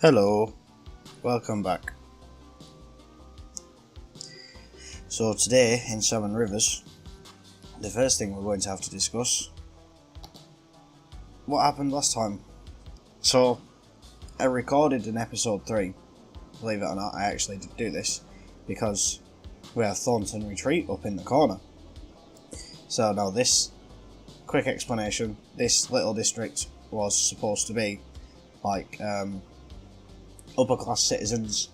Hello, welcome back. So today in Salmon Rivers, the first thing we're going to have to discuss what happened last time. So I recorded in episode 3, believe it or not, I actually did do this because we have Thornton Retreat up in the corner. So now this, quick explanation, this little district was supposed to be like upper class citizens.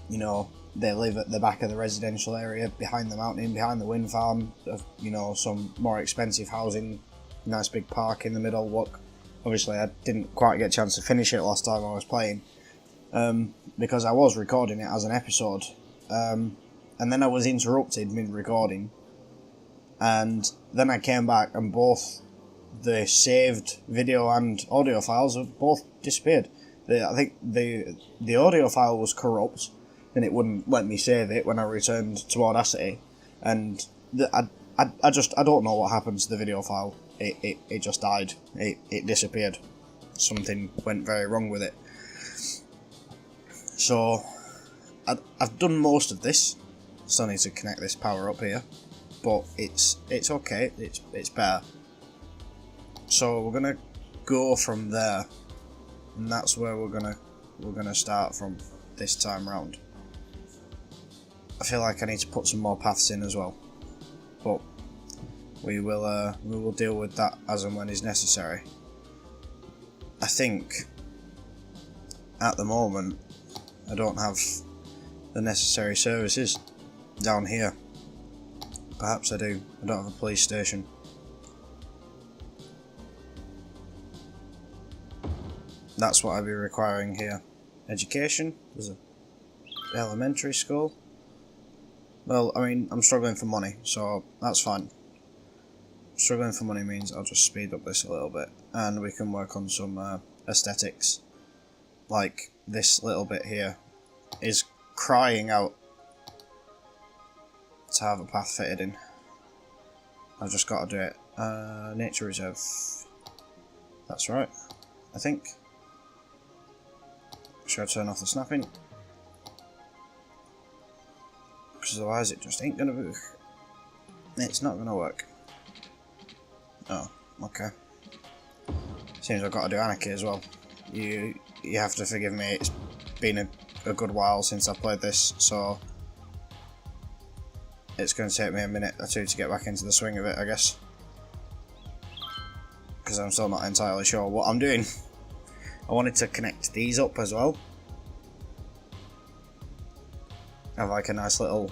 You know, they live at the back of the residential area, behind the mountain, behind the wind farm, you know, some more expensive housing, nice big park in the middle. Look, obviously I didn't quite get a chance to finish it last time I was playing, because I was recording it as an episode, and then I was interrupted mid-recording, and then I came back and both the saved video and audio files have both disappeared. I think the audio file was corrupt and it wouldn't let me save it when I returned to Audacity, and I don't know what happened to the video file. It just died. It disappeared. Something went very wrong with it. So I've done most of this. Still need to connect this power up here, but it's okay. It's better. So we're gonna go from there, and that's where we're gonna start from this time round. I feel like I need to put some more paths in as well, but we will deal with that as and when is necessary. I think at the moment I don't have the necessary services down here. Perhaps I do. I don't have a police station. That's what I'd be requiring here. Education? There's a elementary school. Well, I mean, I'm struggling for money, so that's fine. Struggling for money means I'll just speed up this a little bit, and we can work on some aesthetics. Like, this little bit here is crying out to have a path fitted in. I've just got to do it. Nature reserve. That's right, I think. Should I turn off the snapping? Because otherwise it just ain't gonna be. It's not gonna work. Oh, okay. Seems I've got to do anarchy as well. You have to forgive me, it's been a good while since I played this, so it's going to take me a minute or two to get back into the swing of it, I guess. Because I'm still not entirely sure what I'm doing. I wanted to connect these up as well. Have like a nice little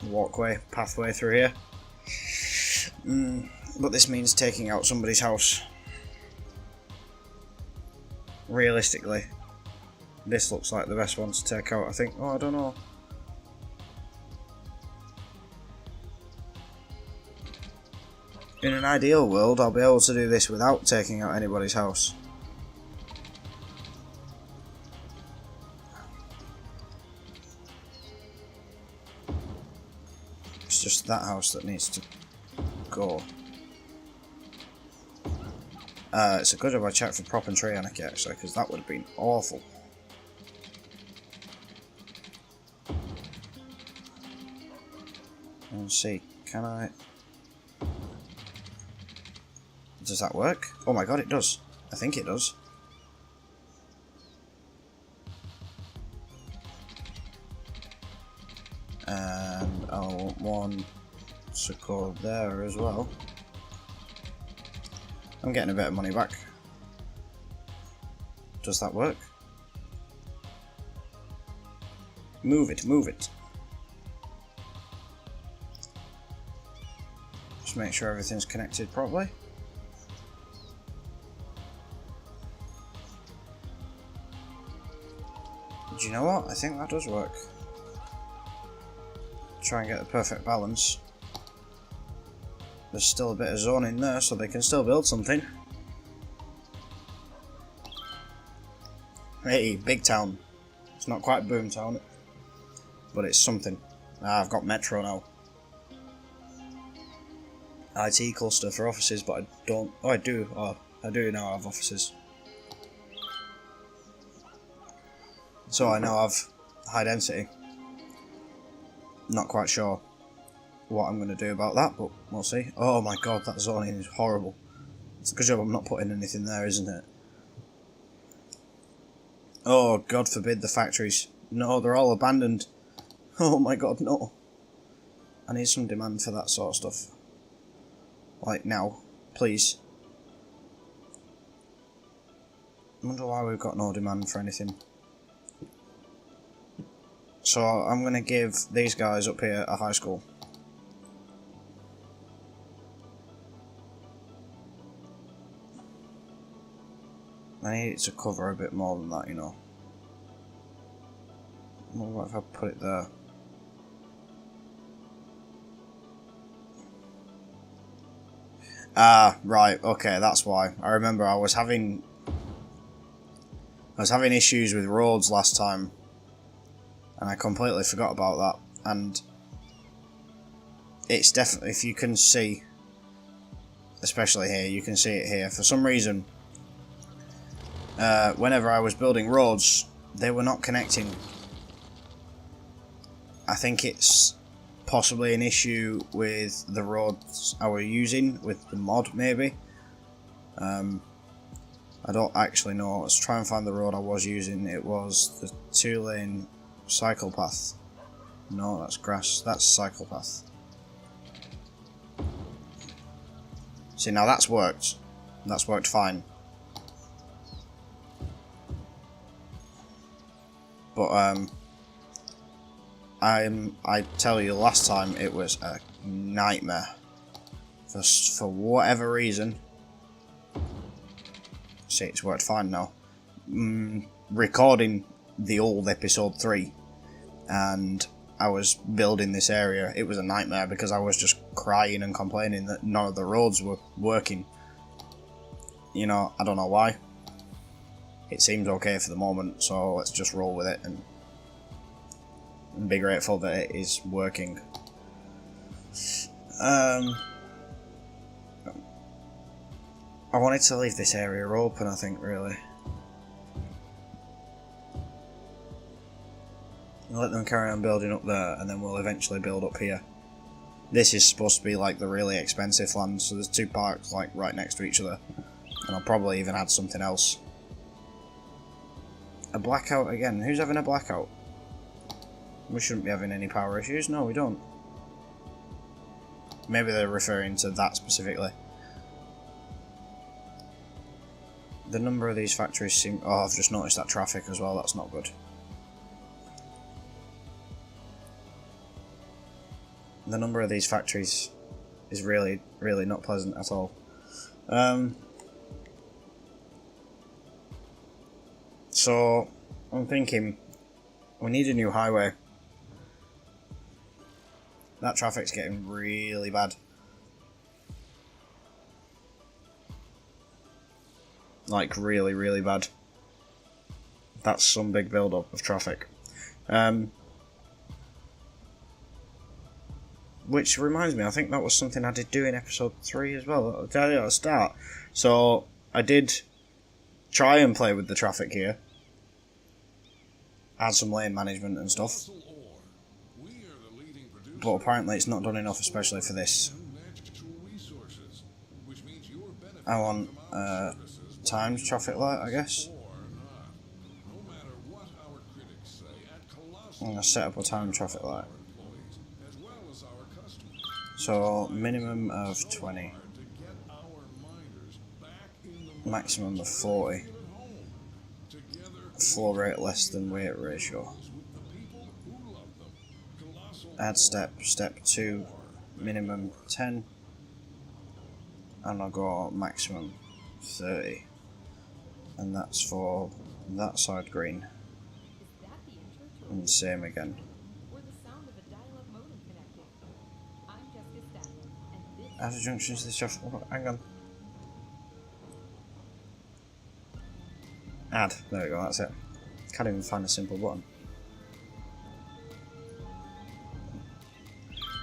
walkway, pathway through here. But this means taking out somebody's house. Realistically, this looks like the best one to take out, I think. Oh, I don't know. In an ideal world, I'll be able to do this without taking out anybody's house. It's just that house that needs to go. It's a good job I checked for prop and tree anarchy actually, because that would have been awful. Let's see, can I... Does that work? Oh my god, it does. I think it does. And I want one to go there as well. I'm getting a bit of money back. Does that work? Move it, move it. Just make sure everything's connected properly. Do you know what? I think that does work. Try and get the perfect balance. There's still a bit of zone in there, so they can still build something. Hey, big town. It's not quite Boomtown, but it's something. I've got Metro now. IT cluster for offices, but I don't. Oh, I do. Oh, I do now have offices. So I now have high density. Not quite sure what I'm going to do about that, but we'll see. Oh my god, that zoning is horrible. It's a good job I'm not putting anything there, isn't it? Oh, God forbid the factories. No, they're all abandoned. Oh my god, no. I need some demand for that sort of stuff. Like now, please. I wonder why we've got no demand for anything. So I'm going to give these guys up here a high school. I need it to cover a bit more than that, you know. What if I put it there? Ah, right, okay, that's why. I remember I was having issues with roads last time, and I completely forgot about that. And it's definitely, if you can see, especially here, you can see it here. For some reason, whenever I was building roads, they were not connecting. I think it's possibly an issue with the roads I were using, with the mod maybe. I don't actually know. Let's try and find the road I was using. It was the 2-lane cycle path. No, that's grass. That's cycle path. See, now that's worked. That's worked fine. But I tell you, last time it was a nightmare. For whatever reason. See, it's worked fine now. Recording the old episode 3, and I was building this area. It was a nightmare because I was just crying and complaining that none of the roads were working. You know, I don't know why. It seems okay for the moment, so let's just roll with it and be grateful that it is working. I wanted to leave this area open, I think, really. Let them carry on building up there, and then we'll eventually build up here. This is supposed to be like the really expensive land, so there's 2 parks like right next to each other. And I'll probably even add something else. A blackout again. Who's having a blackout? We shouldn't be having any power issues. No, we don't. Maybe they're referring to that specifically. The number of these factories seem... Oh, I've just noticed that traffic as well. That's not good. The number of these factories is really, really not pleasant at all. So, I'm thinking we need a new highway. That traffic's getting really bad. Like, really, really bad. That's some big build-up of traffic. Which reminds me, I think that was something I did do in episode 3 as well. I'll tell you at the start. So, I did try and play with the traffic here. Add some lane management and stuff. But apparently it's not done enough, especially for this. I want times traffic light, I guess. I'm going to set up a time traffic light. So, minimum of 20. Maximum of 40. Flow rate less than weight ratio. Add step 2, minimum 10. And I'll go maximum 30. And that's for that side green. And same again. Add a junction to this traffic. Oh, hang on. Add. There we go, that's it. Can't even find a simple button.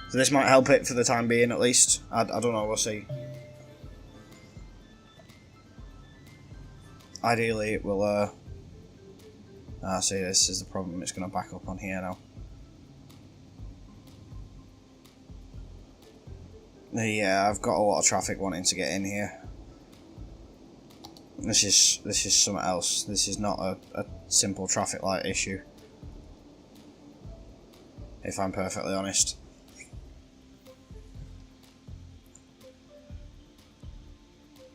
So this might help it for the time being, at least. I don't know, we'll see. Ideally, it will Ah, see, this is the problem. It's going to back up on here now. Yeah, I've got a lot of traffic wanting to get in here. This is something else. This is not a simple traffic light issue, if I'm perfectly honest.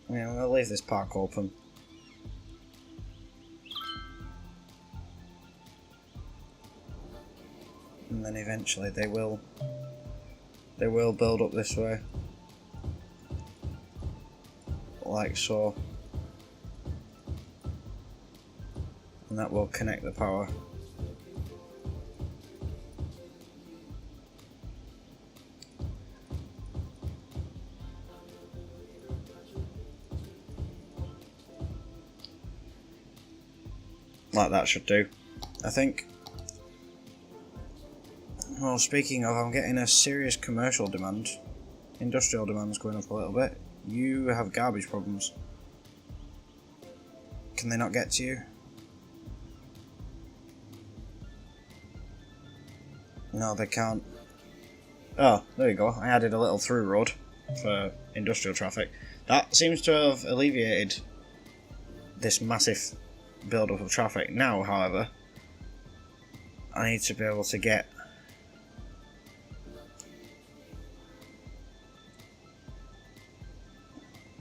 Yeah, I'm going to leave this park open. And then eventually they will build up this way. Like so. And that will connect the power. Like that should do, I think. Well, speaking of, I'm getting a serious commercial demand. Industrial demand's going up a little bit. You have garbage problems. Can they not get to you? No, they can't. Oh, there you go. I added a little through road for industrial traffic. That seems to have alleviated this massive build-up of traffic. Now, however, I need to be able to get...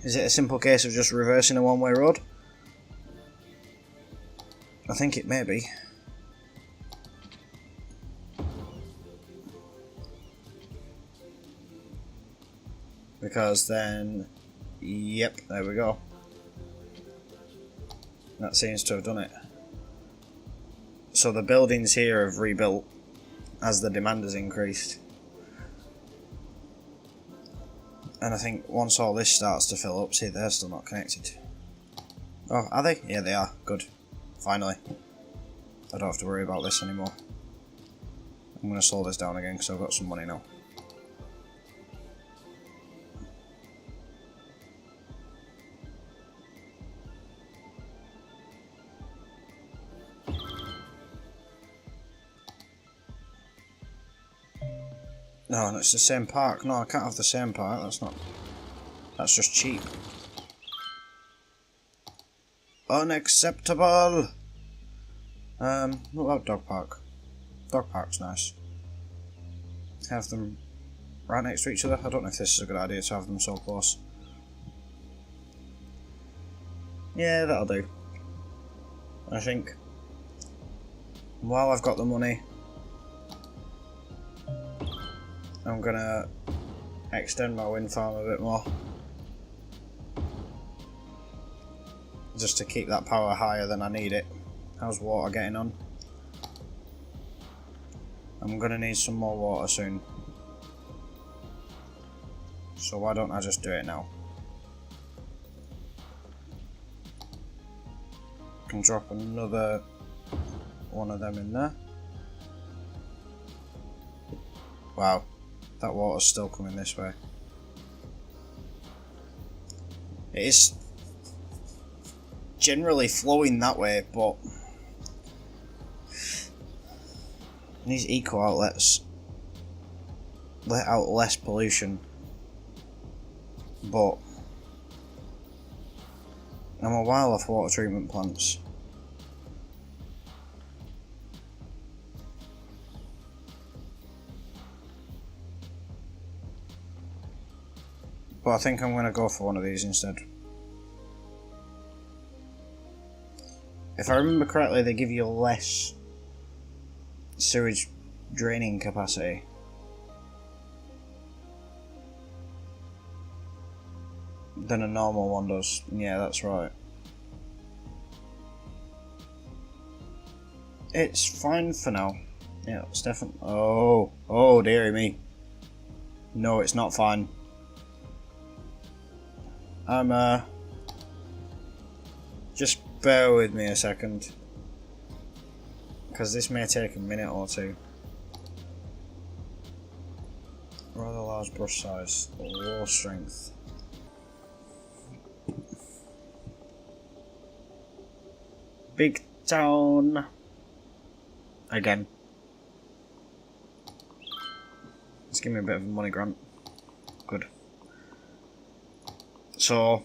Is it a simple case of just reversing a one-way road? I think it may be. Because then... Yep, there we go. That seems to have done it. So the buildings here have rebuilt as the demand has increased. And I think once all this starts to fill up, see, they're still not connected. Oh, are they? Yeah, they are. Good. Finally. I don't have to worry about this anymore. I'm going to slow this down again because I've got some money now. No, and it's the same park. No, I can't have the same park. That's not... That's just cheap. Unacceptable! What about dog park? Dog park's nice. Have them right next to each other. I don't know if this is a good idea to have them so close. Yeah, that'll do. I think. While I've got the money, I'm gonna extend my wind farm a bit more. Just to keep that power higher than I need it. How's water getting on? I'm gonna need some more water soon. So why don't I just do it now? Can drop another one of them in there. Wow, that water's still coming this way. It is generally flowing that way, but these eco outlets let out less pollution, but I'm a while off water treatment plants. But I think I'm going to go for one of these instead. If I remember correctly, they give you less sewage draining capacity. Than a normal one does. Yeah, that's right. It's fine for now. Yeah, it's definitely... Oh, dearie me. No, it's not fine. Just bear with me a second. Because this may take a minute or two. Rather large brush size. Low strength. Big town. again. Let's give me a bit of a money grant. Good. So,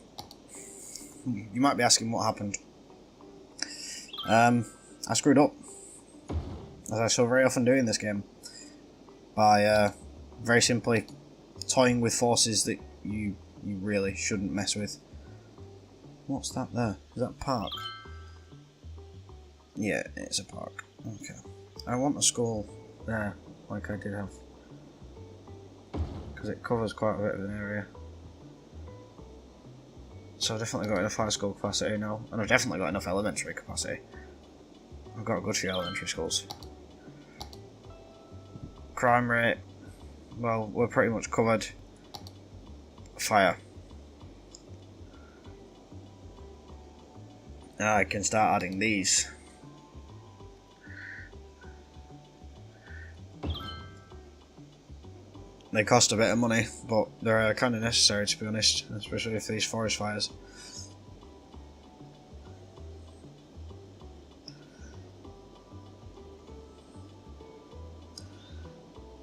you might be asking what happened. I screwed up, as I so very often do in this game, by very simply toying with forces that you really shouldn't mess with. What's that there? Is that a park? Yeah, it's a park. Okay. I want a school there, like I did have, because it covers quite a bit of an area. So I've definitely got enough high school capacity now, and I've definitely got enough elementary capacity. I've got a good few elementary schools. Crime rate, well, we're pretty much covered. Fire. Now I can start adding these. They cost a bit of money, but they're kind of necessary, to be honest, especially for these forest fires.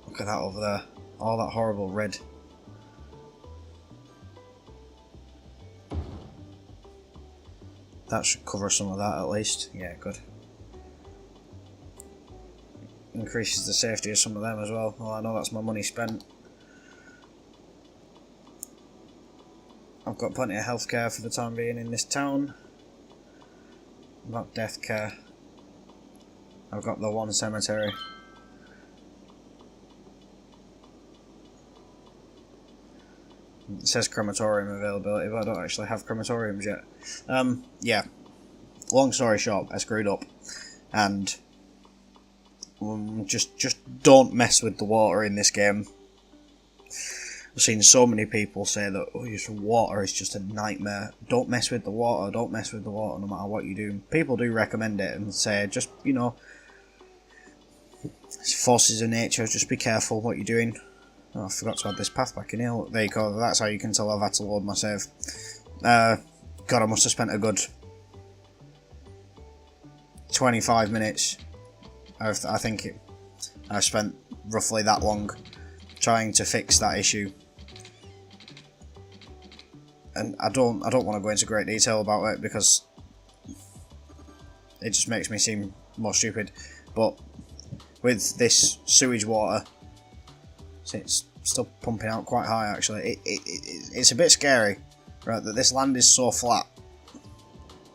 Look at that over there. All that horrible red. That should cover some of that at least. Yeah, good. Increases the safety of some of them as well. Well, I know that's my money spent. I've got plenty of healthcare for the time being in this town. About death care. I've got the one cemetery. It says crematorium availability, but I don't actually have crematoriums yet. Yeah. Long story short, I screwed up, and just don't mess with the water in this game. I've seen so many people say that water is just a nightmare. Don't mess with the water. Don't mess with the water, no matter what you do. People do recommend it and say, just it's forces of nature. Just be careful what you're doing. Oh, I forgot to add this path back in here. Look, there you go. That's how you can tell I've had to load my save. God, I must have spent a good 25 minutes. I think I spent roughly that long trying to fix that issue. And I don't want to go into great detail about it because it just makes me seem more stupid. But with this sewage water, it's still pumping out quite high actually. It's a bit scary, right, that this land is so flat.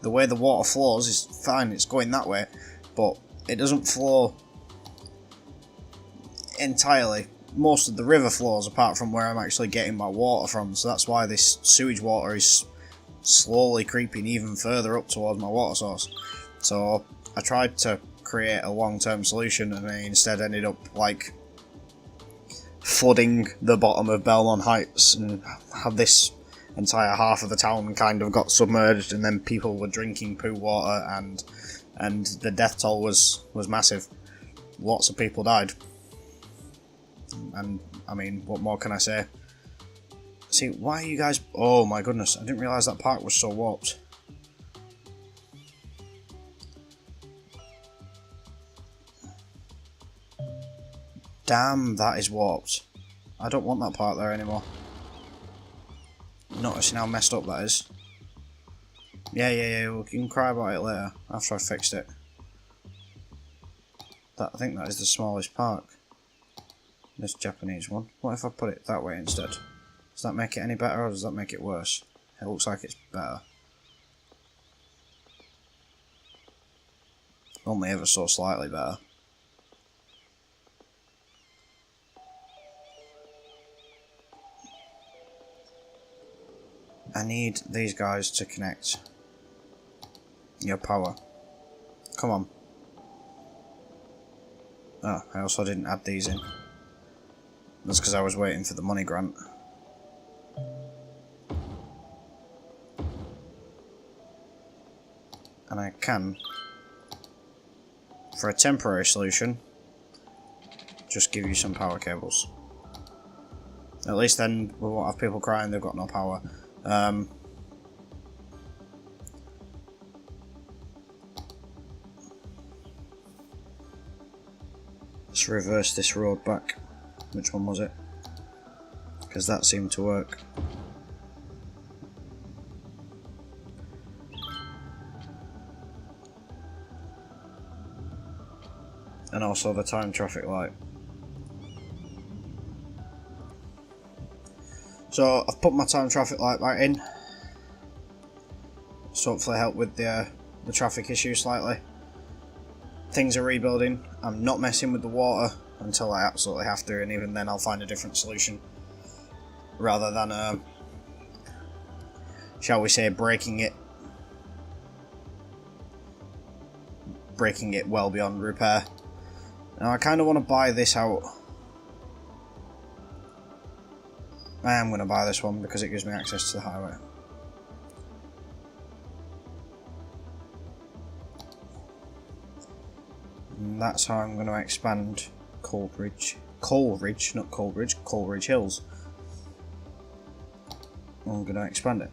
The way the water flows is fine, it's going that way, but it doesn't flow entirely. Most of the river flows apart from where I'm actually getting my water from, so that's why this sewage water is slowly creeping even further up towards my water source. So I tried to create a long-term solution and I instead ended up like flooding the bottom of Belmont Heights and had this entire half of the town kind of got submerged, and then people were drinking poo water, and the death toll was massive. Lots of people died, and I mean, what more can I say? See, why are you guys... Oh my goodness, I didn't realise that park was so warped. Damn, that is warped. I don't want that part there anymore. Noticing how messed up that is. Yeah, we can cry about it later, after I fixed it. I think that is the smallest park. This Japanese one. What if I put it that way instead? Does that make it any better, or does that make it worse? It looks like it's better. Only ever so slightly better. I need these guys to connect your power. Come on. Oh, I also didn't add these in. That's because I was waiting for the money grant. And I can, for a temporary solution, just give you some power cables. At least then we won't have people crying they've got no power. Let's reverse this road back. Which one was it? Because that seemed to work. And also the time traffic light. So I've put my time traffic light back in. So hopefully help with the traffic issue slightly. Things are rebuilding. I'm not messing with the water until I absolutely have to, and even then I'll find a different solution. Rather than, shall we say, breaking it well beyond repair. Now I kind of want to buy this out. I am going to buy this one because it gives me access to the highway. And that's how I'm going to expand Coleridge, not Coleridge, Coleridge Hills. I'm going to expand it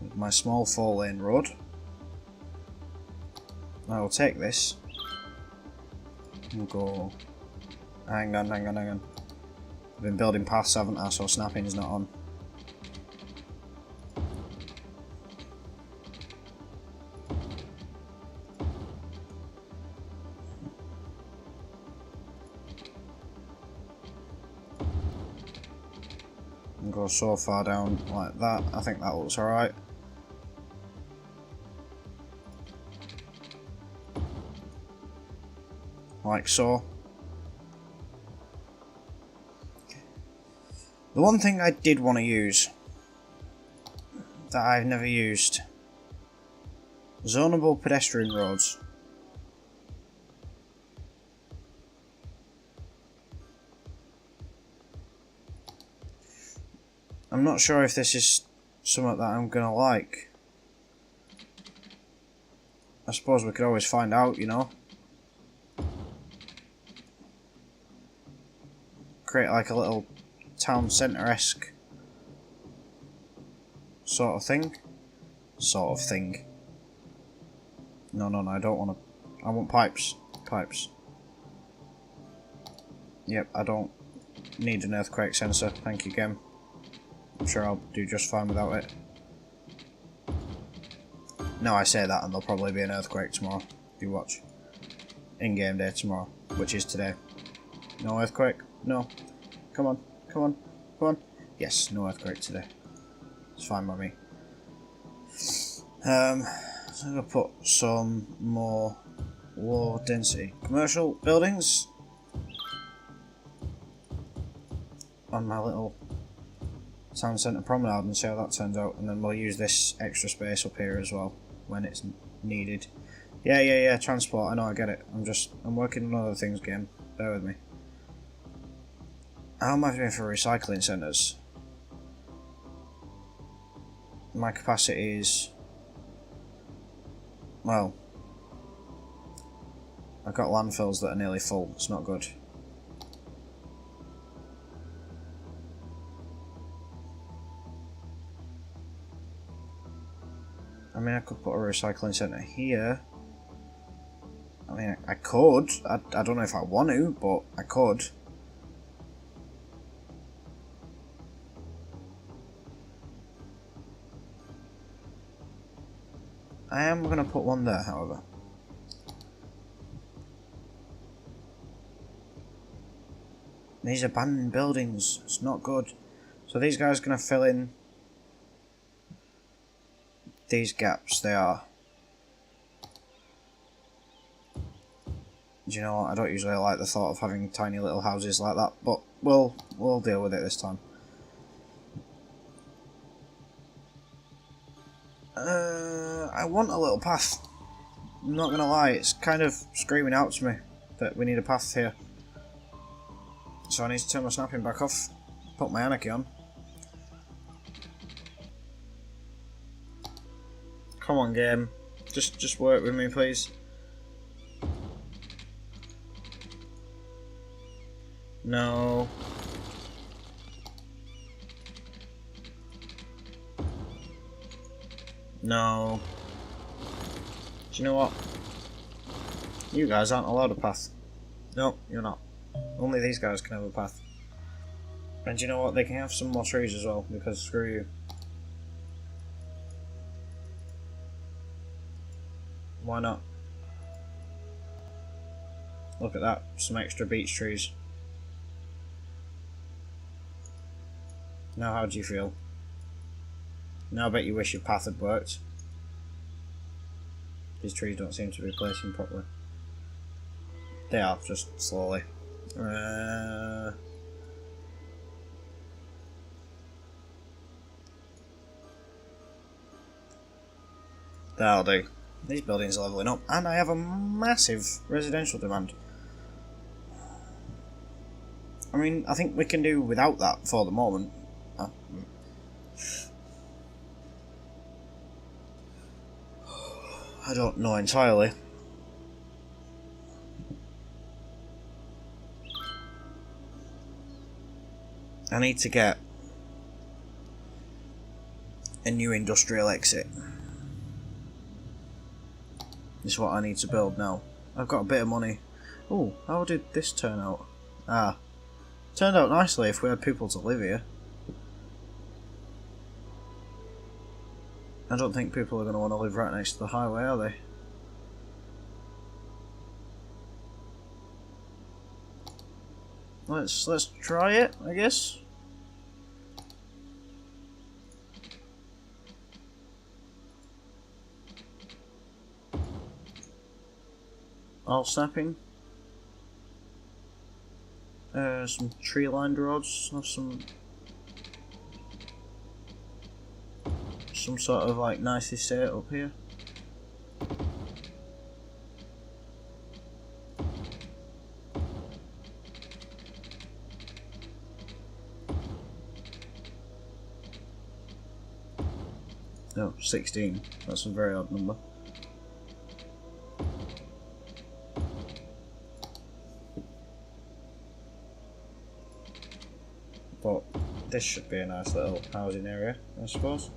with my small 4-lane road. I will take this and go. Hang on. I've been building paths, haven't I? So snapping's not on. And go so far down like that. I think that looks alright. Like so. The one thing I did want to use that I've never used, zonable pedestrian roads. I'm not sure if this is something that I'm gonna like. I suppose we could always find out, you know. Create like a little town centre-esque sort of thing. No, I don't want to. I want pipes. Yep, I don't need an earthquake sensor. Thank you, game. I'm sure I'll do just fine without it. No, I say that and there'll probably be an earthquake tomorrow. If you watch. In-game day tomorrow, which is today. No earthquake? No. Come on. Yes, no earthquake today. It's fine by me. So I'm going to put some more low density commercial buildings on my little town centre promenade and see how that turns out, and then we'll use this extra space up here as well when it's needed. Yeah, transport, I know, I get it. I'm working on other things, game. Bear with me. How am I doing for recycling centres? My capacity is... well... I've got landfills that are nearly full. It's not good. I mean, I could put a recycling centre here. I mean, I could. I don't know if I want to, but I could. I am going to put one there, however. These abandoned buildings, it's not good. So these guys are going to fill in these gaps. They are. Do you know what? I don't usually like the thought of having tiny little houses like that, but we'll deal with it this time. I want a little path. I'm not gonna lie, it's kind of screaming out to me that we need a path here. So I need to turn my snapping back off, put my anarchy on. Come on, game. Just work with me, please. No. No. Do you know what? You guys aren't allowed a path. No, you're not. Only these guys can have a path. And you know what? They can have some more trees as well, because screw you. Why not? Look at that. Some extra beech trees. Now how do you feel? Now I bet you wish your path had worked. These trees don't seem to be placing properly. They are, just slowly. That'll do. These buildings are levelling up, and I have a massive residential demand. I mean, I think we can do without that for the moment. I don't know entirely. I need to get a new industrial exit. This is what I need to build now. I've got a bit of money. Oh, how did this turn out? Ah, turned out nicely if we had people to live here. I don't think people are going to want to live right next to the highway, are they? Let's try it, I guess. All snapping. Some tree-lined roads. Have some sort of like nice estate up here. No, 16. That's a very odd number. But this should be a nice little housing area, I suppose.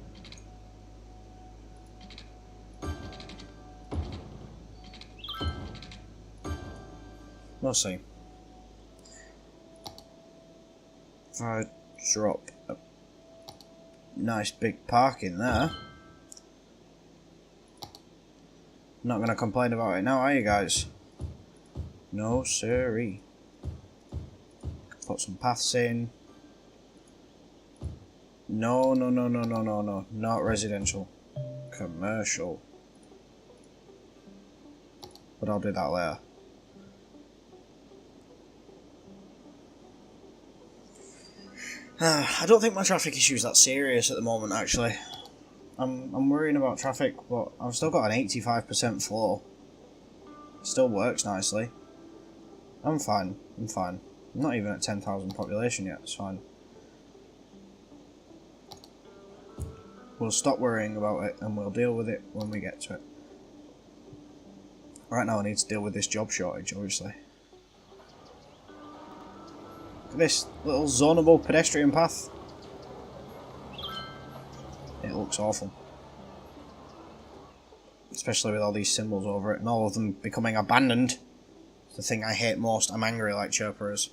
We'll see. If I drop a nice big park in there, not going to complain about it now, are you guys? No siree. Put some paths in. No, not residential. Commercial. But I'll do that later. I don't think my traffic issue's that serious at the moment, actually. I'm worrying about traffic, but I've still got an 85% flow. Still works nicely. I'm fine. I'm not even at 10,000 population yet, it's fine. We'll stop worrying about it and we'll deal with it when we get to it. Right now I need to deal with this job shortage, obviously. Look at this little zonable pedestrian path. It looks awful. Especially with all these symbols over it and all of them becoming abandoned. It's the thing I hate most. I'm angry like Chirper is.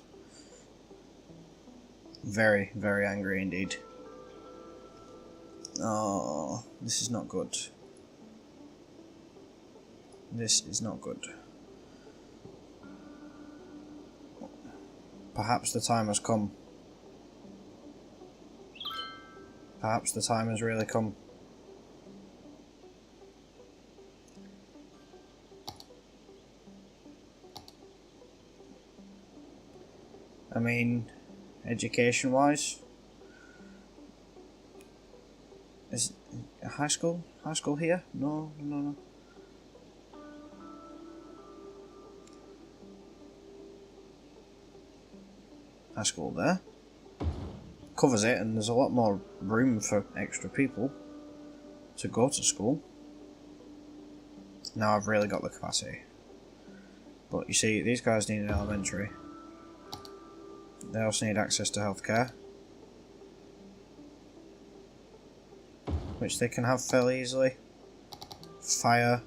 Very, very angry indeed. Oh, this is not good. This is not good. Perhaps the time has come. Perhaps the time has really come. I mean, education-wise, is high school? High school here? No. High school there. Covers it, and there's a lot more room for extra people to go to school. Now I've really got the capacity. But you see, these guys need an elementary. They also need access to healthcare, which they can have fairly easily. Fire.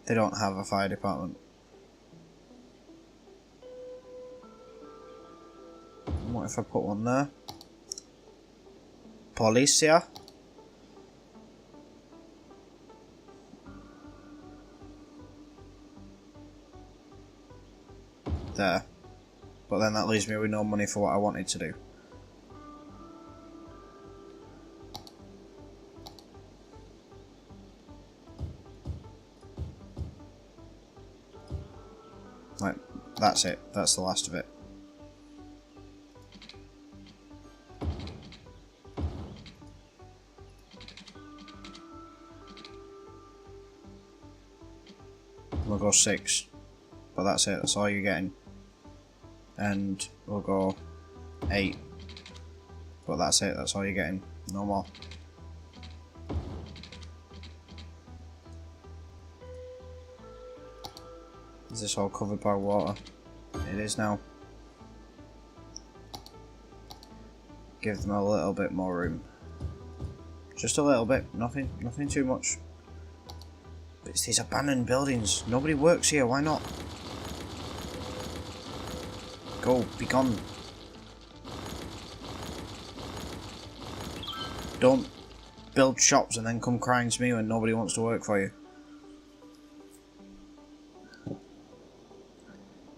They don't have a fire department. What if I put one there? Policia? There. But then that leaves me with no money for what I wanted to do. Like, that's it. That's the last of it. We'll go 6. But that's it. That's all you're getting. And we'll go 8. But that's it. That's all you're getting. No more. Is this all covered by water? It is now. Give them a little bit more room. Just a little bit. Nothing too much. But it's these abandoned buildings. Nobody works here. Why not? Go. Be gone. Don't build shops and then come crying to me when nobody wants to work for you.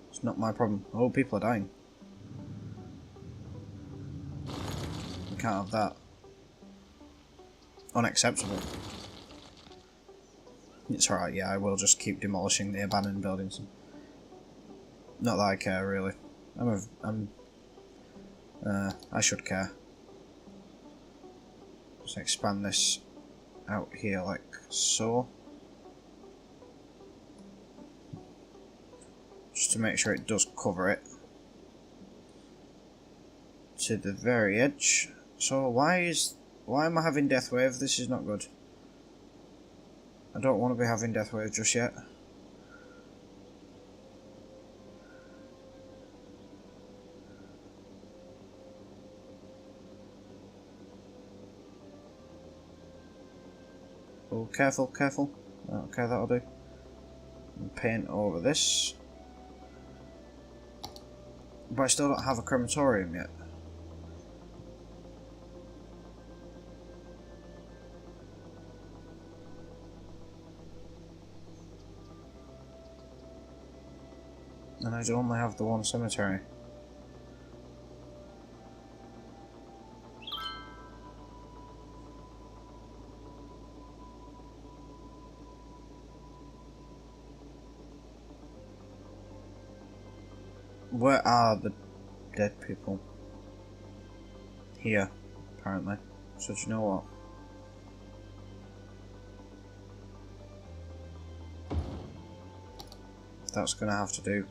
It's not my problem. Oh, people are dying. We can't have that. Unacceptable. It's alright, yeah, I will just keep demolishing the abandoned buildings. Not that I care, really. I should care. Just expand this out here like so. Just to make sure it does cover it. To the very edge. So why am I having death wave? This is not good. I don't want to be having death wave just yet. Oh, careful, careful. Okay, that'll do. And paint over this. But I still don't have a crematorium yet. And I only have the one cemetery. Where are the dead people? Here, apparently. So do you know what? That's gonna have to do.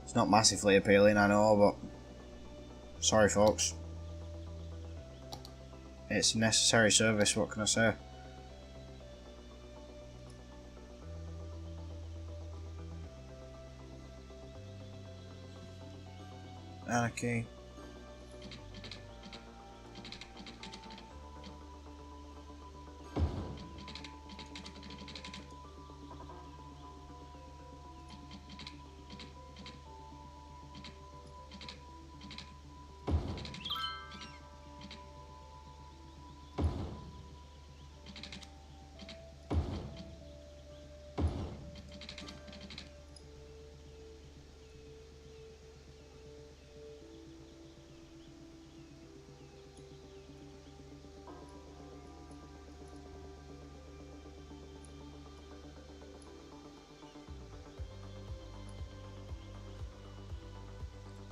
It's not massively appealing, I know, but sorry folks. It's a necessary service, what can I say? Anarchy.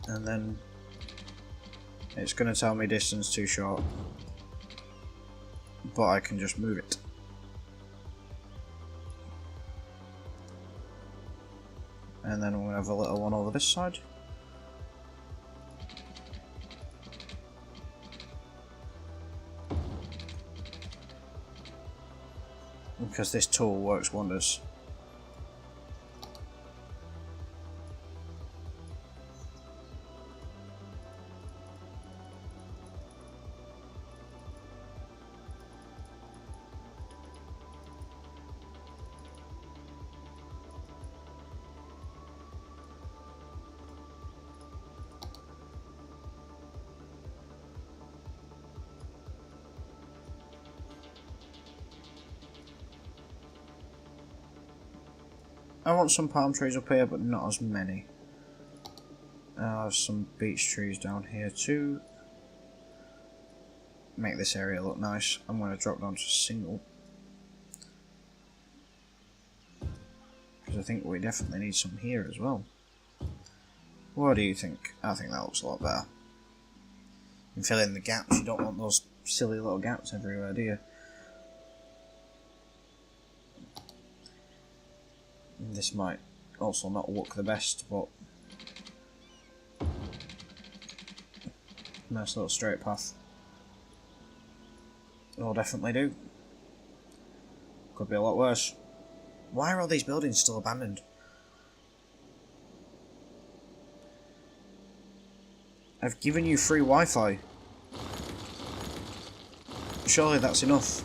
And then it's going to tell me distance too short, but I can just move it. And then we'll have a little one over this side. Because this tool works wonders. I want some palm trees up here, but not as many. I'll have some beech trees down here too. Make this area look nice. I'm going to drop down to single. Because I think we definitely need some here as well. What do you think? I think that looks a lot better. You can fill in the gaps. You don't want those silly little gaps everywhere, do you? This might also not look the best, but nice little straight path. It'll definitely do. Could be a lot worse. Why are all these buildings still abandoned? I've given you free Wi-Fi. Surely that's enough.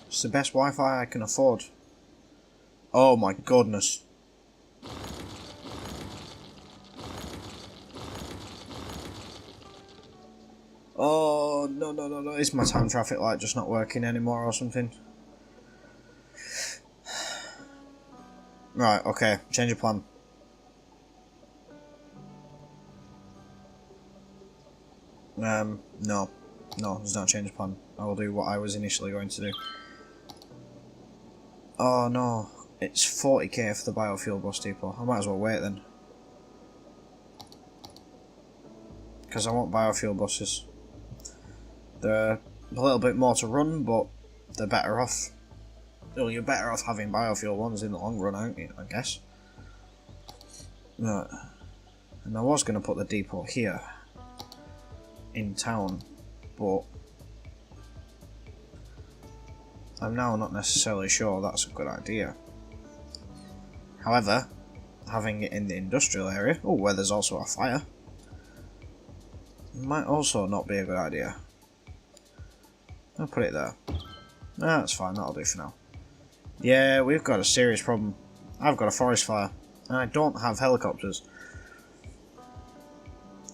It's the best Wi-Fi I can afford. Oh my goodness. Oh, no. Is my time traffic light just not working anymore or something? Right, okay. Change of plan. No. No, there's not a change of plan. I will do what I was initially going to do. Oh no, it's 40k for the biofuel bus depot. I might as well wait then. Because I want biofuel buses. They're a little bit more to run, but they're better off. Well, you're better off having biofuel ones in the long run, aren't you, I guess? Right. And I was going to put the depot here. In town, but I'm now not necessarily sure that's a good idea. However, having it in the industrial area, where there's also a fire, might also not be a good idea. I'll put it there. That's fine, that'll do for now. Yeah, we've got a serious problem. I've got a forest fire, and I don't have helicopters.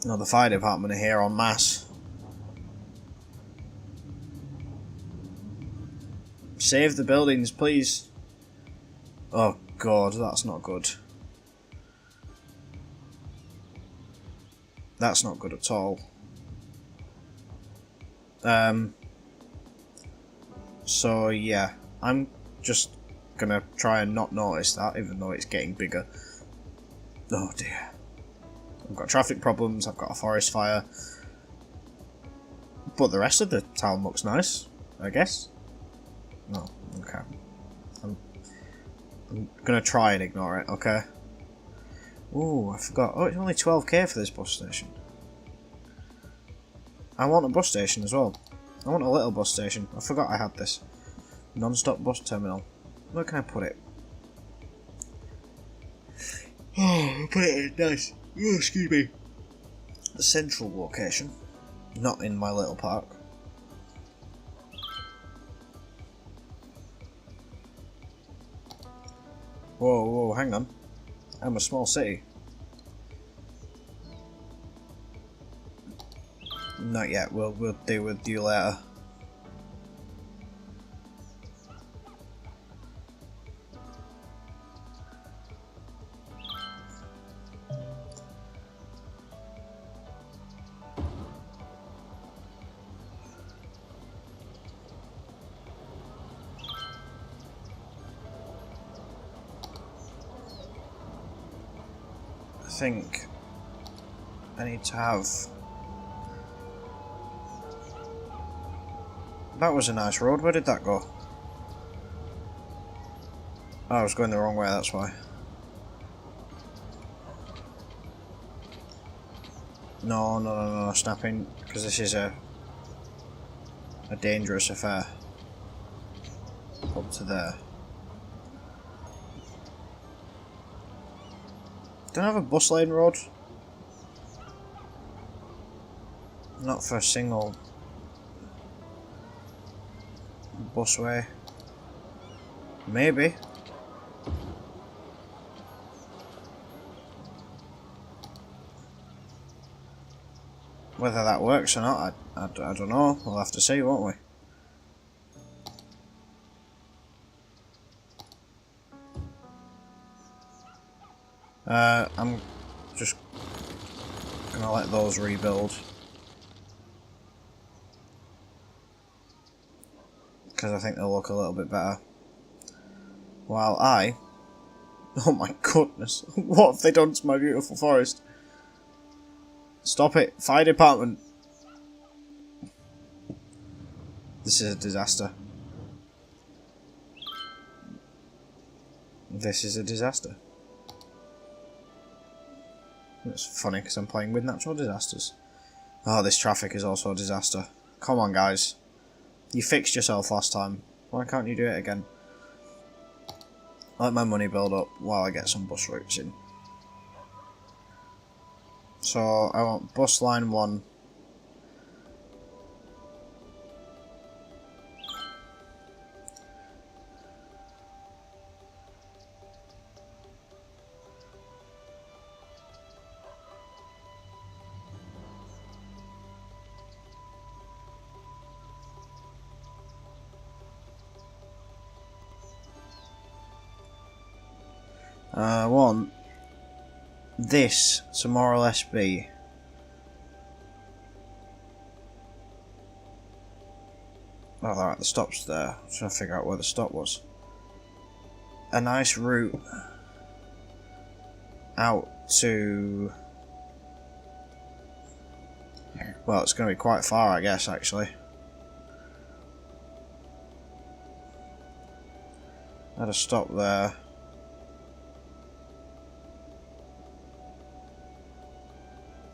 No, the fire department are here en masse. Save the buildings, please. Oh god, that's not good. That's not good at all. So yeah, I'm just gonna try and not notice that, even though it's getting bigger. Oh dear. I've got traffic problems, I've got a forest fire. But the rest of the town looks nice, I guess. No, okay. I'm gonna try and ignore it, okay? Ooh, I forgot. Oh, it's only 12k for this bus station. I want a bus station as well. I want a little bus station. I forgot I had this. Non-stop bus terminal. Where can I put it? Oh, I'll put it in nice. Oh, excuse me. The central location. Not in my little park. Whoa, hang on. I'm a small city. Not yet, we'll deal with you later. I think I need to have... That was a nice road, where did that go? Oh, I was going the wrong way, that's why. No, snapping, because this is a dangerous affair. Up to there. Don't I have a bus lane road? Not for a single busway. Maybe. Whether that works or not, I don't know. We'll have to see, won't we? I'm just gonna let those rebuild. Because I think they'll look a little bit better. While I... Oh my goodness. What have they done to my beautiful forest? Stop it. Fire department. This is a disaster. This is a disaster. It's funny because I'm playing with natural disasters. Oh, this traffic is also a disaster. Come on, guys. You fixed yourself last time. Why can't you do it again? Let my money build up while I get some bus routes in. So, I want bus line 1. I want this to more or less be alright, the stop's there. I'm trying to figure out where the stop was. A nice route out to... Well, it's going to be quite far, I guess, actually. Had a stop there.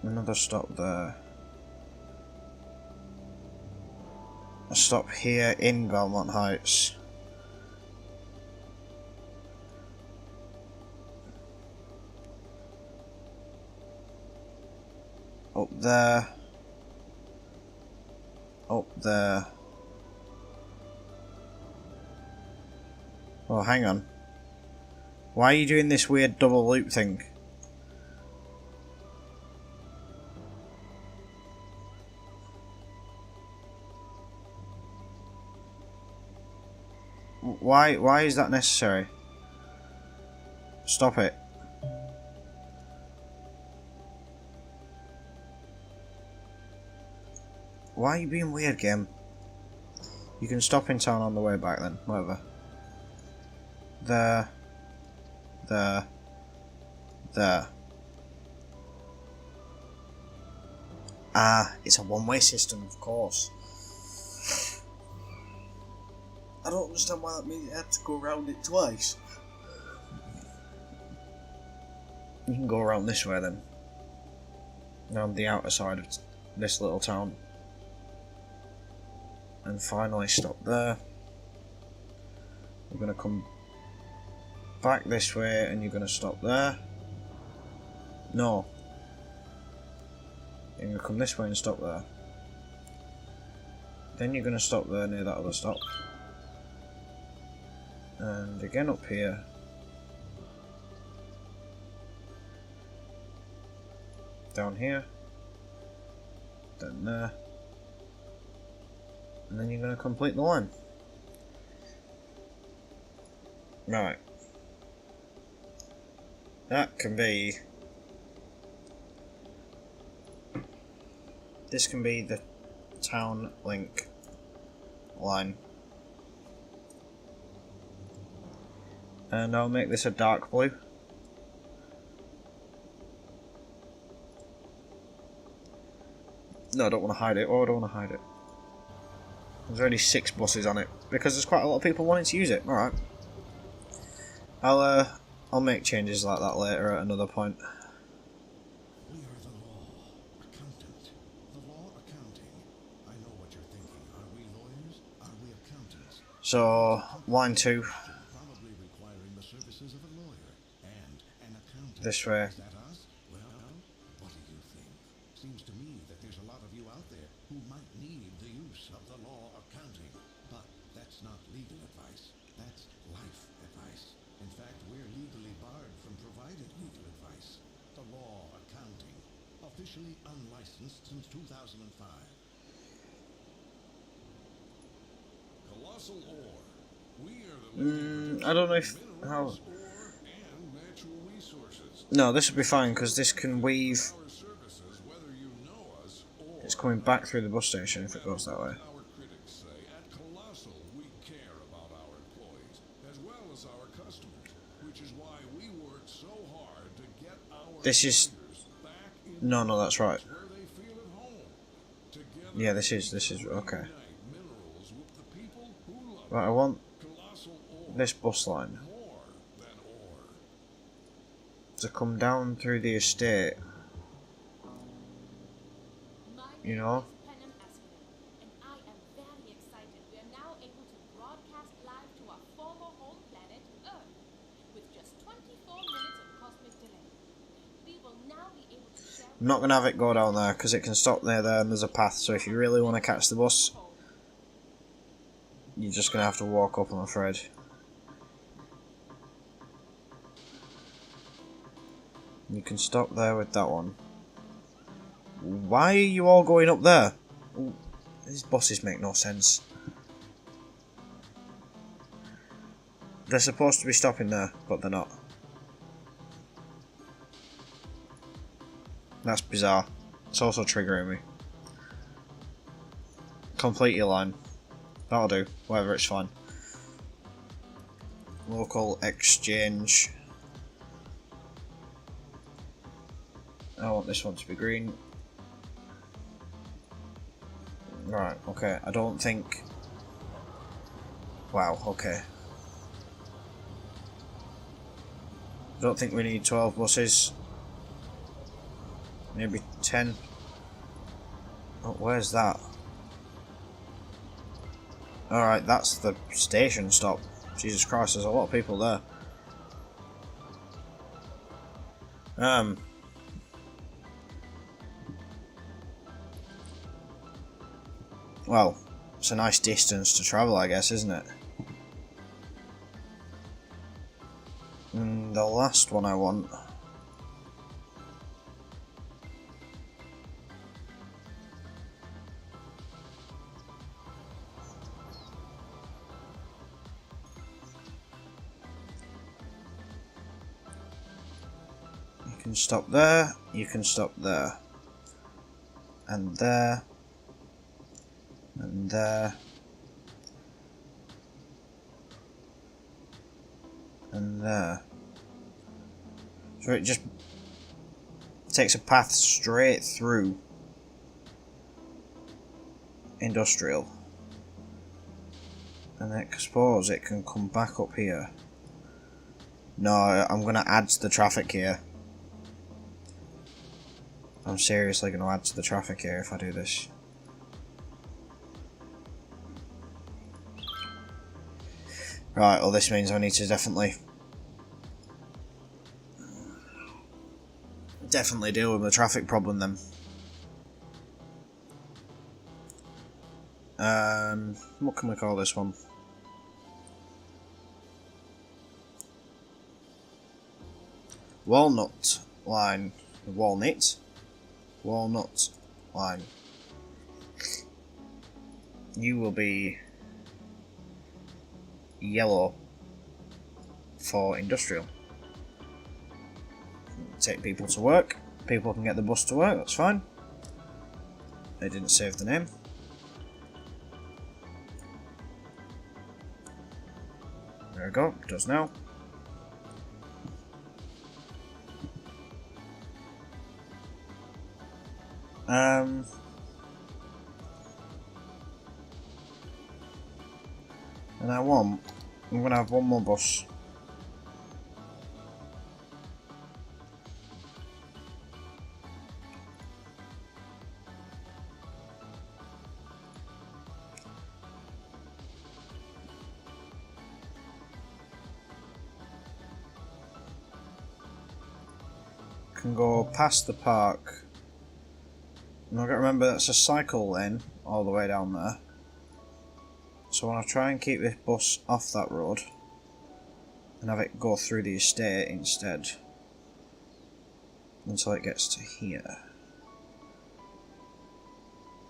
Another stop there. A stop here in Belmont Heights. Up there. Up there. Oh, hang on. Why are you doing this weird double loop thing? Why is that necessary? Stop it. Why are you being weird, game? You can stop in town on the way back then, whatever. There. There. There. Ah, it's a one-way system, of course. I don't understand why that means you had to go around it twice. You can go around this way then. Around the outer side of this little town. And finally stop there. You're going to come back this way and you're going to stop there. No. You're going to come this way and stop there. Then you're going to stop there near that other stop. And again up here. Down here. Then there. And then you're going to complete the line. Right. That can be... This can be the town link line. And I'll make this a dark blue. No, I don't want to hide it. Oh, I don't want to hide it. There's already 6 buses on it because there's quite a lot of people wanting to use it. All right. I'll make changes like that later at another point. We are the law, accountant. The law accounting. I know what you're thinking. Are we lawyers? Are we accountants? So line 2. Probably requiring the services of a lawyer and an accountant. This way. Is that us? Well, what do you think? Seems to me that there's a lot of you out there who might need the use of the law accounting. But that's not legal advice. That's life advice. In fact, we're legally barred from providing legal advice. The law accounting, officially unlicensed since 2005. Colossal ore. We are the I don't know if how. minerals, ore, and natural resources. No, this will be fine because this can weave. Our services, whether you know us or It's coming back through the bus station if it goes that way. our critics say, at Colossal we care about our employees as well as our customers, which is why we work so hard to get our This is. miners back in No, that's right. where they feel at home. Together Yeah, this is we okay. unite minerals with the people who love Right, I want Colossal ore this bus line more than ore. to come down through the estate. You know? And I am very excited. We are now able to broadcast live to our former home planet, Earth, with just 24 minutes of cosmic delay. We will now be able to share. I'm not going to have it go down there because it can stop near there and there's a path, so if you really want to catch the bus, you're just going to have to walk up, I'm afraid. You can stop there with that one. Why are you all going up there? Ooh, these buses make no sense. They're supposed to be stopping there, but they're not. That's bizarre. It's also triggering me. Complete your line. That'll do. Whatever, it's fine. Local exchange. I want this one to be green. Right, okay. I don't think... Wow, okay. I don't think we need 12 buses. Maybe 10. Oh, where's that? Alright, that's the station stop. Jesus Christ, there's a lot of people there. Well, it's a nice distance to travel, I guess, isn't it? And the last one I want... You can stop there, you can stop there. And there. And there. And there. So it just takes a path straight through industrial. And I suppose it can come back up here. No, I'm going to add to the traffic here. I'm seriously going to add to the traffic here if I do this. Right, well this means I need to definitely deal with the traffic problem then. What can we call this one? Walnut line. Walnut line. You will be yellow for industrial. Take people to work. People can get the bus to work, that's fine. They didn't save the name. There we go, it does now. And I'm going to have one more bus. Can go past the park. And I've got to remember that's a cycle lane all the way down there. So I want to try and keep this bus off that road and have it go through the estate instead until it gets to here.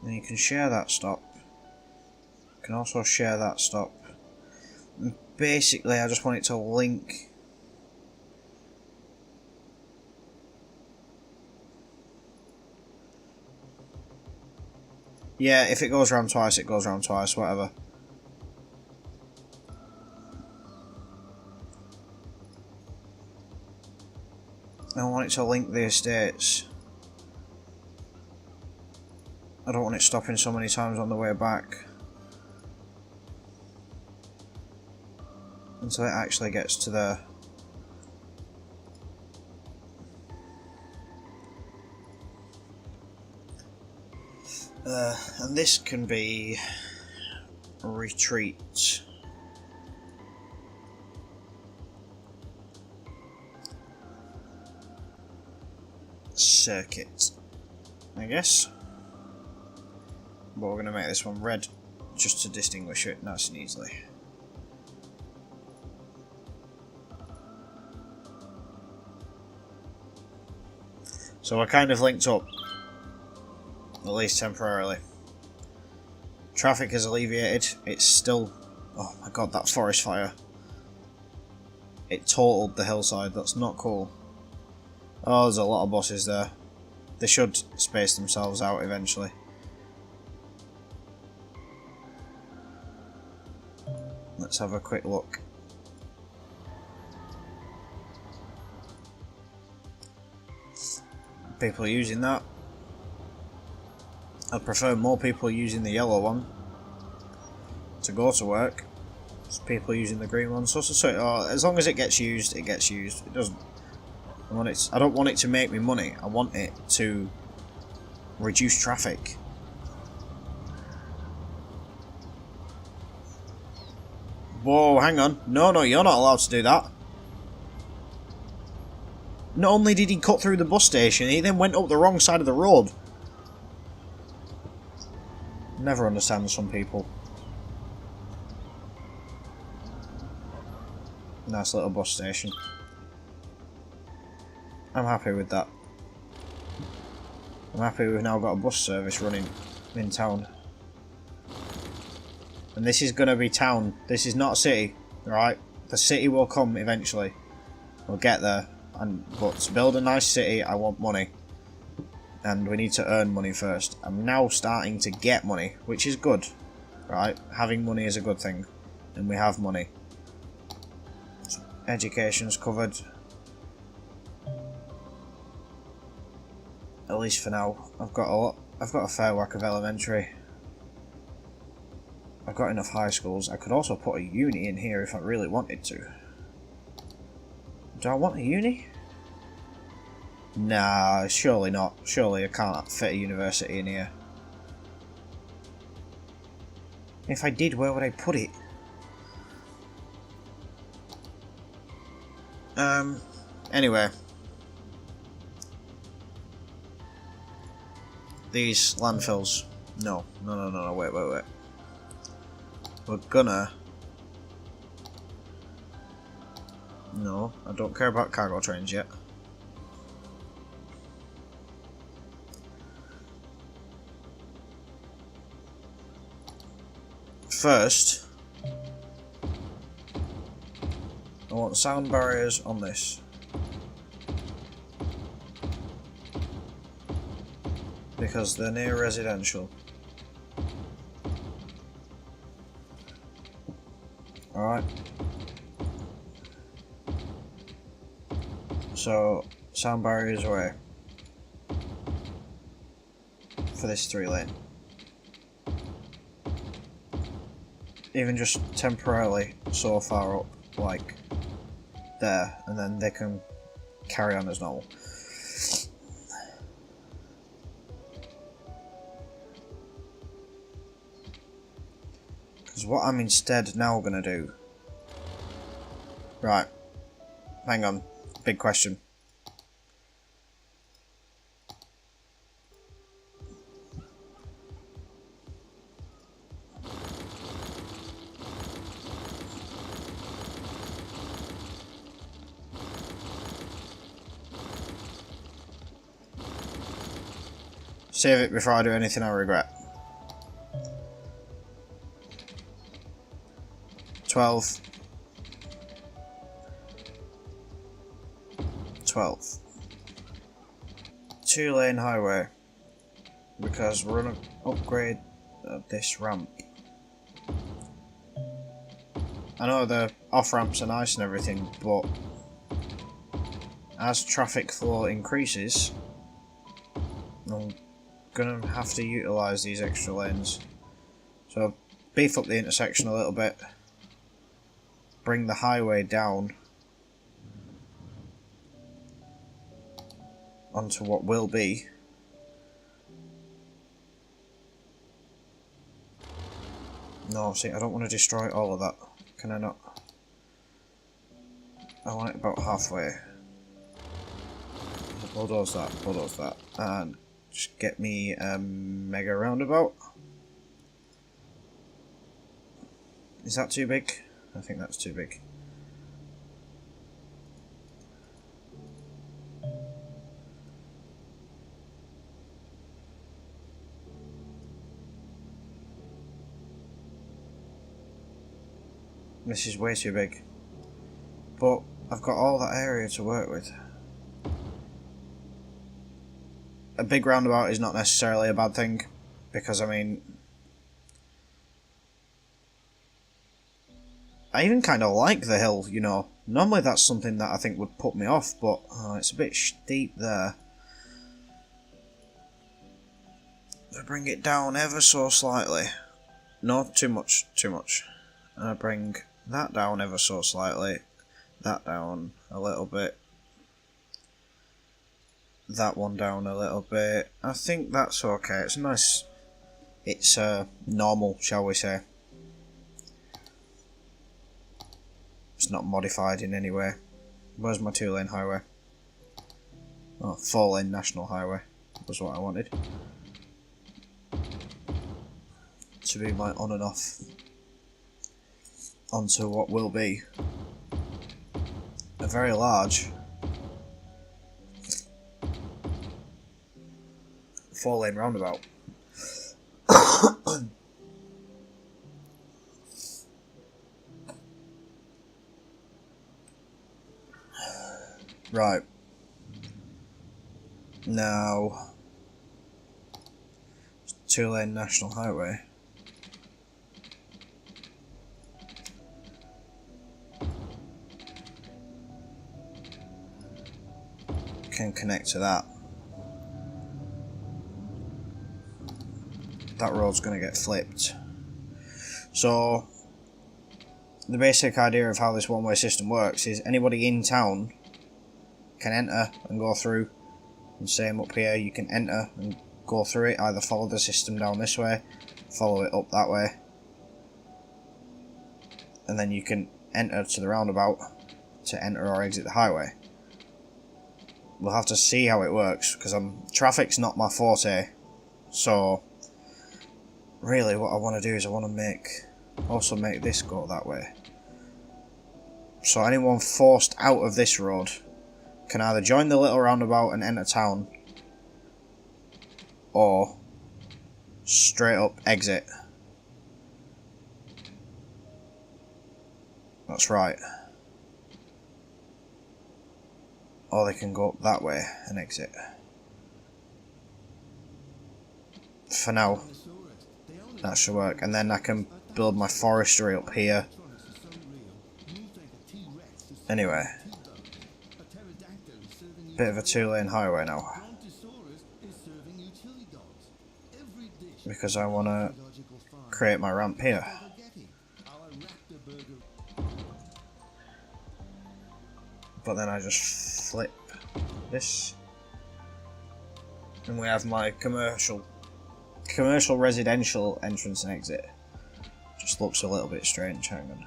Then you can share that stop. You can also share that stop. And basically I just want it to link Yeah, if it goes round twice, it goes round twice, whatever. I want it to link the estates. I don't want it stopping so many times on the way back. Until it actually gets to the... and this can be a retreat. Circuit, I guess. But we're going to make this one red just to distinguish it nice and easily. So we're kind of linked up, at least temporarily. Traffic is alleviated. It's still... oh my god, that forest fire. It totaled the hillside. That's not cool. Oh, there's a lot of bosses there. They should space themselves out eventually. Let's have a quick look. People using that. I'd prefer more people using the yellow one to go to work. There's people using the green one. So as long as it gets used, it gets used. It doesn't. I don't want it to make me money. I want it to reduce traffic. Whoa, hang on. No, you're not allowed to do that. Not only did he cut through the bus station, he then went up the wrong side of the road. Never understand some people. Nice little bus station. I'm happy with that. I'm happy we've now got a bus service running in town. And this is going to be town. This is not a city, right? The city will come eventually. We'll get there. But to build a nice city, I want money. And we need to earn money first. I'm now starting to get money, which is good, right? Having money is a good thing. And we have money. So education's covered. At least for now. I've got a fair whack of elementary. I've got enough high schools. I could also put a uni in here if I really wanted to. Do I want a uni? Nah, surely not. Surely I can't fit a university in here. If I did, where would I put it? Anyway. These landfills. No, wait. We're gonna... No, I don't care about cargo trains yet. First, I want sound barriers on this. Because they're near residential. Alright. So, sound barriers away. For this 3-lane. Even just temporarily so far up, like there, and then they can carry on as normal. Because what I'm instead now going to do... Right. Hang on. Big question. Save it before I do anything I regret. 12. 12. 2-lane highway. Because we're going to upgrade of this ramp. I know the off-ramps are nice and everything, but as traffic flow increases, I'm gonna have to utilise these extra lanes. So beef up the intersection a little bit, bring the highway down onto what will be no, see, I don't want to destroy all of that. Can I not? I want it about halfway. Bulldoze that, and just get me a mega roundabout. Is that too big? I think that's too big. This is way too big. But I've got all that area to work with. A big roundabout is not necessarily a bad thing, because I mean, I even kind of like the hill, you know. Normally that's something that I think would put me off, but it's a bit steep there. I bring it down ever so slightly. No, too much. And I bring that down ever so slightly. That down a little bit. That one down a little bit. I think that's okay. It's nice. It's normal, shall we say. It's not modified in any way. Where's my 2-lane highway? Oh, 4-lane national highway was what I wanted. To be my on and off onto what will be a very large 4-lane roundabout. Right. Now, 2-lane national highway. Can connect to that. That road's going to get flipped. So, the basic idea of how this one-way system works is anybody in town can enter and go through, and same up here, you can enter and go through it, either follow the system down this way, follow it up that way, and then you can enter to the roundabout to enter or exit the highway. We'll have to see how it works, because traffic's not my forte, so really what I want to do is I want to also make this go that way. So anyone forced out of this road can either join the little roundabout and enter town, or straight up exit. That's right. Or they can go up that way and exit. For now, that should work. And then I can build my forestry up here. Anyway. Bit of a 2-lane highway now. Because I want to create my ramp here. But then I just flip this. And we have my commercial residential entrance and exit. Just looks a little bit strange, hang on.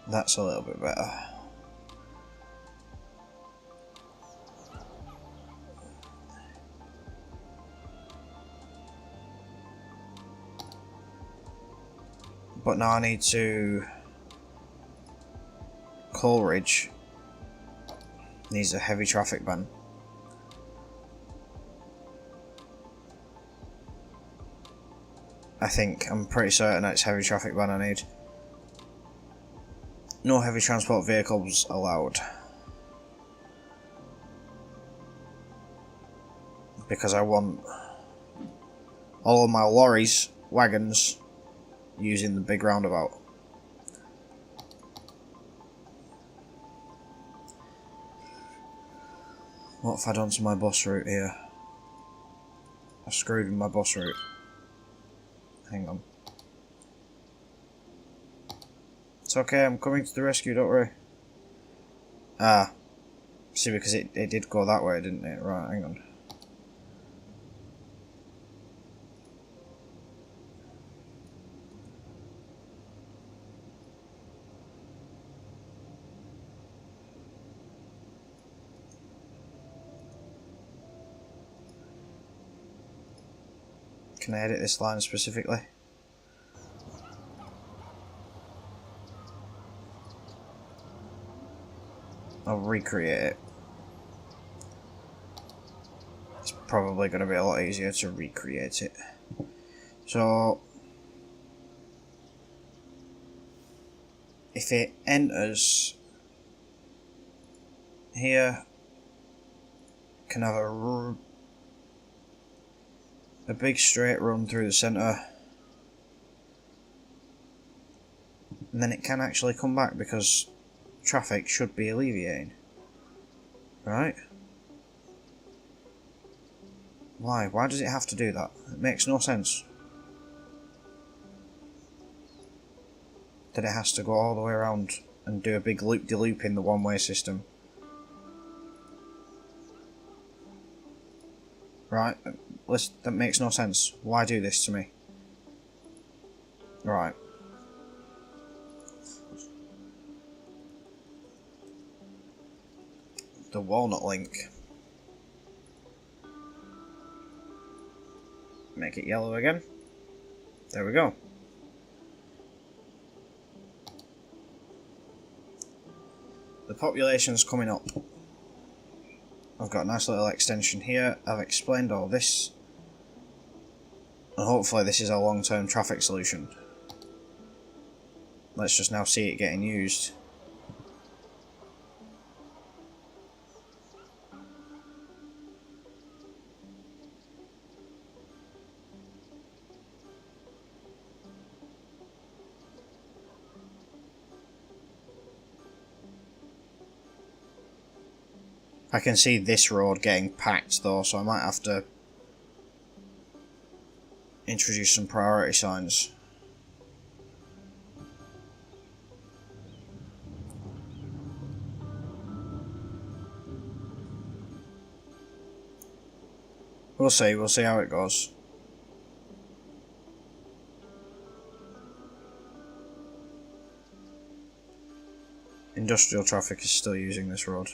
That's a little bit better. But now I need to... Coleridge needs a heavy traffic ban. I'm pretty certain it's heavy traffic ban I need. No heavy transport vehicles allowed. because I want all of my lorries, wagons, using the big roundabout. What have I done to my bus route here? I screwed with my bus route. Hang on. It's okay, I'm coming to the rescue, don't worry. Ah. See, because it did go that way, didn't it? Right, hang on. Can I edit this line specifically? I'll recreate it. It's probably going to be a lot easier to recreate it. So, if it enters here, can have a big straight run through the centre, and then it can actually come back because traffic should be alleviating, right? Why? Why does it have to do that? It makes no sense. That it has to go all the way around and do a big loop-de-loop in the one-way system. Right, that makes no sense. Why do this to me? Right. The walnut link. Make it yellow again. There we go. The population's coming up. I've got a nice little extension here. I've explained all this. And hopefully this is a long-term traffic solution. Let's just now see it getting used. I can see this road getting packed though, so I might have to introduce some priority signs. We'll see how it goes. Industrial traffic is still using this road.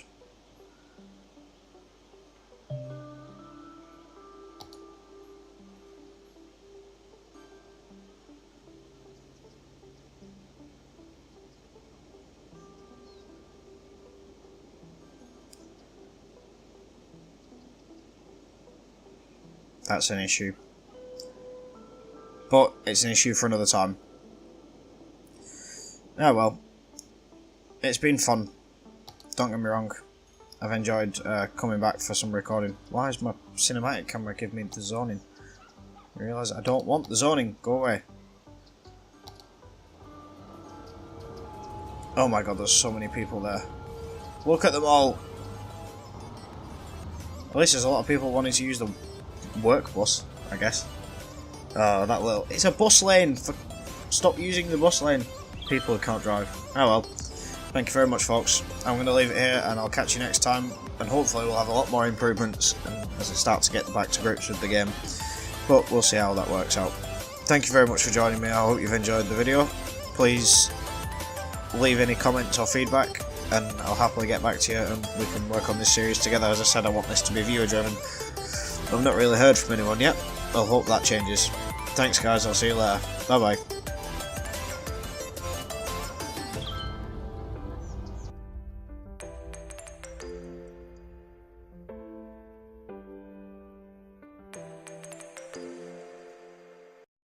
That's an issue. But it's an issue for another time. Oh well. It's been fun. Don't get me wrong. I've enjoyed coming back for some recording. Why is my cinematic camera giving me the zoning? I realise I don't want the zoning. Go away. Oh my god, there's so many people there. Look at them all. At least there's a lot of people wanting to use the work bus, I guess. Oh, that little... It's a bus lane! Stop using the bus lane. People who can't drive. Oh well. Thank you very much, folks. I'm going to leave it here, and I'll catch you next time. And hopefully we'll have a lot more improvements as I start to get back to grips with the game. But we'll see how that works out. Thank you very much for joining me. I hope you've enjoyed the video. Please leave any comments or feedback, and I'll happily get back to you, and we can work on this series together. As I said, I want this to be viewer driven. I've not really heard from anyone yet. I'll hope that changes. Thanks guys, I'll see you later. Bye bye.